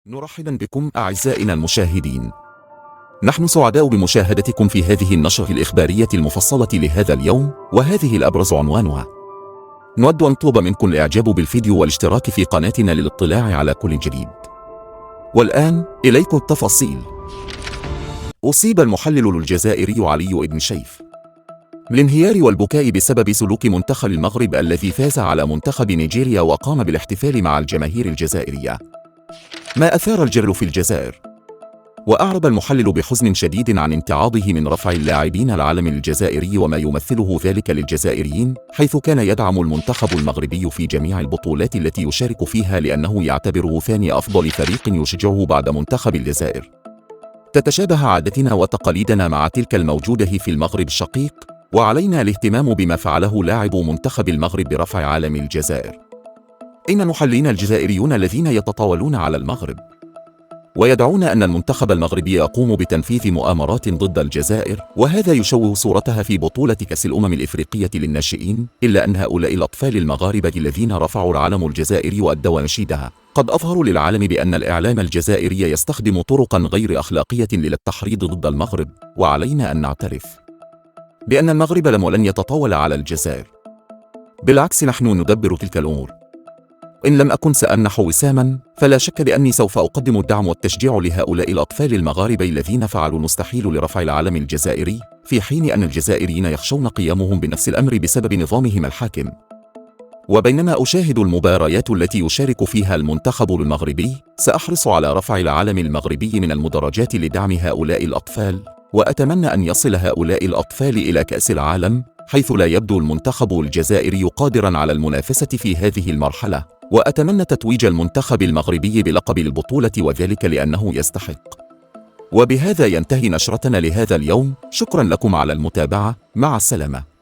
مرحبا بكم أعزائنا المشاهدين. نحن سعداء بمشاهدتكم في هذه النشرة الإخبارية المفصلة لهذا اليوم، وهذه الأبرز عنوانها. نود أن نطلب منكم الإعجاب بالفيديو والاشتراك في قناتنا للاطلاع على كل جديد. والآن إليكم التفاصيل. أصيب المحلل الجزائري علي بن شيف بالانهيار والبكاء بسبب سلوك منتخب المغرب الذي فاز على منتخب نيجيريا وقام بالاحتفال مع الجماهير الجزائرية، ما أثار الجدل في الجزائر. وأعرب المحلل بحزن شديد عن امتعاضه من رفع اللاعبين العلم الجزائري وما يمثله ذلك للجزائريين، حيث كان يدعم المنتخب المغربي في جميع البطولات التي يشارك فيها لأنه يعتبره ثاني أفضل فريق يشجعه بعد منتخب الجزائر. تتشابه عاداتنا وتقاليدنا مع تلك الموجودة في المغرب الشقيق، وعلينا الاهتمام بما فعله لاعب منتخب المغرب برفع علم الجزائر. أين المحللين الجزائريون الذين يتطاولون على المغرب ويدعون أن المنتخب المغربي يقوم بتنفيذ مؤامرات ضد الجزائر، وهذا يشوه صورتها في بطولة كأس الأمم الإفريقية للناشئين؟ إلا أن هؤلاء الأطفال المغاربة الذين رفعوا العلم الجزائري وأدوا نشيدها قد أظهروا للعالم بأن الإعلام الجزائري يستخدم طرقا غير أخلاقية للتحريض ضد المغرب. وعلينا أن نعترف بأن المغرب لم ولن يتطاول على الجزائر، بالعكس نحن ندبر تلك الأمور. إن لم أكن سأمنح وساما، فلا شك بأني سوف أقدم الدعم والتشجيع لهؤلاء الأطفال المغاربة الذين فعلوا المستحيل لرفع العلم الجزائري، في حين أن الجزائريين يخشون قيامهم بنفس الأمر بسبب نظامهم الحاكم. وبينما أشاهد المباريات التي يشارك فيها المنتخب المغربي، سأحرص على رفع العلم المغربي من المدرجات لدعم هؤلاء الأطفال، وأتمنى أن يصل هؤلاء الأطفال إلى كأس العالم، حيث لا يبدو المنتخب الجزائري قادرا على المنافسة في هذه المرحلة. وأتمنى تتويج المنتخب المغربي بلقب البطولة، وذلك لأنه يستحق. وبهذا ينتهي نشرتنا لهذا اليوم. شكرا لكم على المتابعة. مع السلامة.